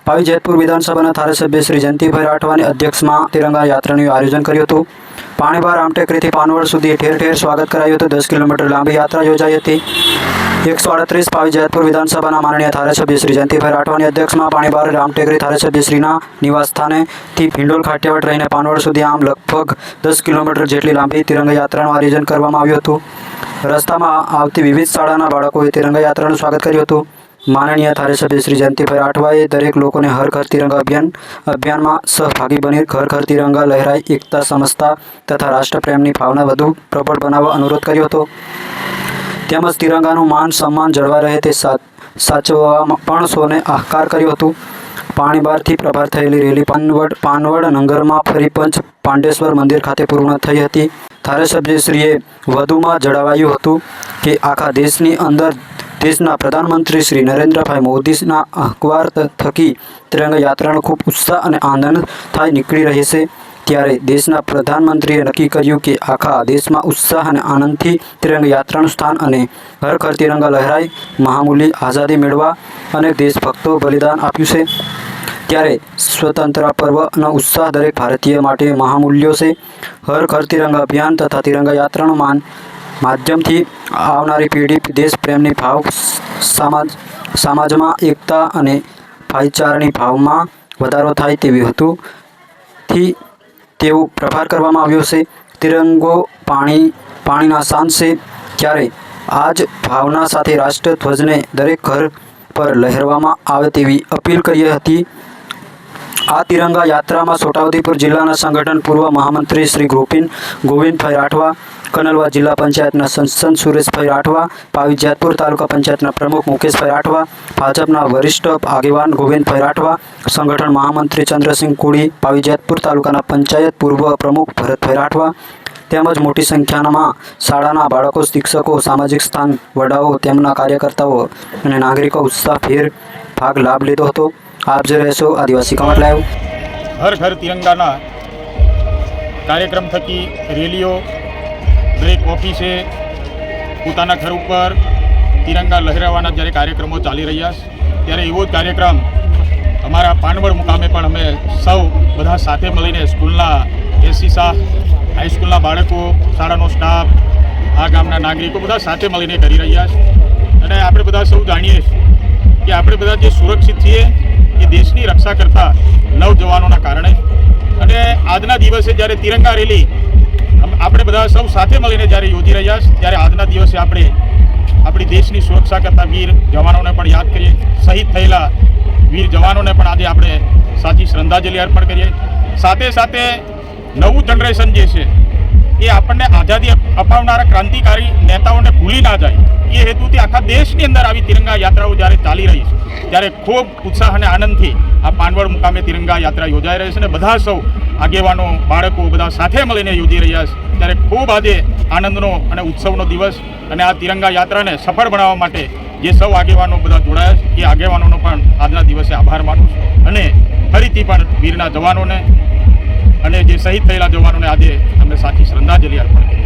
પાવી જેતપુર વિધાનસભાના ધારાસભ્ય શ્રી જયંતિભાઈ રાઠવાની અધ્યક્ષમાં તિરંગા યાત્રાનું આયોજન કર્યું હતું। પાણીબાર આમટેકરીથી પાનવડ સુધી ઠેર ઠેર સ્વાગત કરાયું હતું। 10 કિલોમીટર લાંબી યાત્રા યોજાઈ હતી। 138 પાવી જેતપુર વિધાનસભાના માનનીય ધારાસભ્ય શ્રી જયંતિભાઈ રાઠવાની અધ્યક્ષમાં પાણીબાર રામટેકરી ધારાસભ્યશ્રીના નિવાસસ્થાનેથી ભીંડોલ ખાટિયાવાડ રહીને પાનવડ સુધી આમ લગભગ 10 કિલોમીટર જેટલી લાંબી તિરંગા યાત્રાનું આયોજન કરવામાં આવ્યું હતું। રસ્તામાં આવતી વિવિધ શાળાના બાળકોએ તિરંગા યાત્રાનું સ્વાગત કર્યું હતું। માનનીય ધારાસભ્ય શ્રી જયંતિભાઈ રાઠવાએ દરેક લોકોને હર ઘર તિરંગા અભિયાનમાં સહભાગી બની ઘર ઘર તિરંગા લહેરાઈ એકતા સમજતા તથા રાષ્ટ્રપ્રેમની ભાવના વધુ પ્રબળ બનાવવા અનુરોધ કર્યો હતો। તેમજ તિરંગાનું માન સન્માન જળવાઈ રહે તે સાચવવા પણ સૌને આહ્કાર કર્યો હતો। પાણીબારથી પ્રભાર થયેલી રેલી પાનવડ નગરમાં ફરી પંચ પાંડેશ્વર મંદિર ખાતે પૂર્ણ થઈ હતી। ધારાસભ્યશ્રીએ વધુમાં જણાવ્યું હતું કે આખા દેશની અંદર દેશના પ્રધાનમંત્રી શ્રી નરેન્દ્રભાઈ મોદીના અખબાર થકી તિરંગા યાત્રાનો ખૂબ ઉત્સાહ અને આનંદ થાય નીકળી રહી છે। ત્યારે દેશના પ્રધાનમંત્રીએ નક્કી કર્યું કે આખા દેશમાં ઉત્સાહ અને આનંદથી તિરંગા યાત્રાનું સ્થાન અને ઘર ઘર તિરંગા લહેરાઈ મહામૂલી આઝાદી મેળવવા અને દેશભક્તો બલિદાન આપ્યું છે। ત્યારે સ્વતંત્ર પર્વનો ઉત્સાહ દરેક ભારતીય માટે મહામૂલ્યો છે। હર ઘર તિરંગા અભિયાન તથા તિરંગા યાત્રાનું માધ્યમથી આવનારી પેઢી દેશ પ્રેમની ભાવ સમાજમાં એકતા અને ભાઈચારાની ભાવમાં વધારો થાય તેવી હેતુથી તેવો પ્રભાર કરવામાં આવ્યો છે। તિરંગો પાણીના શાન છે, ત્યારે આ જ ભાવના સાથે રાષ્ટ્રધ્વજને દરેક ઘર પર લહેરવામાં આવે તેવી અપીલ કરી હતી। આ તિરંગા યાત્રામાં છોટાઉદેપુર જિલ્લાના સંગઠન પૂર્વ મહામંત્રી શ્રી ગોવિંદભાઈ રાઠવા, કનલવા જિલ્લા પંચાયતના સંસદ સુરેશભાઈ રાઠવા, પાવી જેતપુર તાલુકા પંચાયતના પ્રમુખ મુકેશભાઈ રાઠવા, ભાજપના વરિષ્ઠ આગેવાન ગોવિંદભાઈ રાઠવા, સંગઠન મહામંત્રી ચંદ્રસિંહ કોડી, પાવી જેતપુર તાલુકાના પંચાયત પૂર્વ પ્રમુખ ભરતભાઈ રાઠવા તેમજ મોટી સંખ્યામાં શાળાના બાળકો, શિક્ષકો, સામાજિક સ્થાન વડાઓ, તેમના કાર્યકર્તાઓ અને નાગરિકો ઉત્સાહભેર ભાગ લાભ લીધો હતો। આપ જે રહેશો આદિવાસી કમર લાઈવ। હર ઘર તિરંગાના કાર્યક્રમ થકી રેલીઓ દરેક ઓફિસે પોતાના ઘર ઉપર તિરંગા લહેરાવાના જ્યારે કાર્યક્રમો ચાલી રહ્યા છે, ત્યારે એવો જ કાર્યક્રમ અમારા પાનવડ મુકામે પણ અમે સૌ બધા સાથે મળીને સ્કૂલના એસી શાહ, હાઈસ્કૂલના બાળકો, શાળાનો સ્ટાફ, આ ગામના નાગરિકો બધા સાથે મળીને કરી રહ્યા છે। અને આપણે બધા સૌ જાણીએ કે આપણે બધા જે સુરક્ષિત છીએ એ દેશની રક્ષા કરતા નવજવાનોના કારણે। અને આજના દિવસે જ્યારે તિરંગા રેલી આપણે બધા સૌ સાથે મળીને જ્યારે યોજી રહ્યા છે, ત્યારે આજના દિવસે આપણે આપણી દેશની સુરક્ષા કરતા વીર જવાનોને પણ યાદ કરીએ। શહીદ થયેલા વીર જવાનોને પણ આજે આપણે સાચી શ્રદ્ધાંજલિ અર્પણ કરીએ। સાથે સાથે નવું જનરેશન જે છે એ આપણને આઝાદી અપાવનારા ક્રાંતિકારી નેતાઓને ભૂલી ના જાય એ હેતુથી આખા દેશની અંદર આવી તિરંગા યાત્રાઓ જ્યારે ચાલી રહી છે, ત્યારે ખૂબ ઉત્સાહ અને આનંદથી આ પાનવડ મુકામે તિરંગા યાત્રા યોજાઈ રહી છે અને બધા સૌ આગેવાનો, બાળકો બધા સાથે મળીને યોજી રહ્યા છે। ત્યારે ખૂબ આજે આનંદનો અને ઉત્સવનો દિવસ, અને આ તિરંગા યાત્રાને સફળ બનાવવા માટે જે સૌ આગેવાનો બધા જોડાયા છે એ આગેવાનોનો પણ આજના દિવસે આભાર માનું છું। અને ફરીથી પણ વીરના જવાનોને અને જે શહીદ થયેલા જવાનોને આજે અમે સાચી શ્રદ્ધાંજલિ અર્પણ કરી।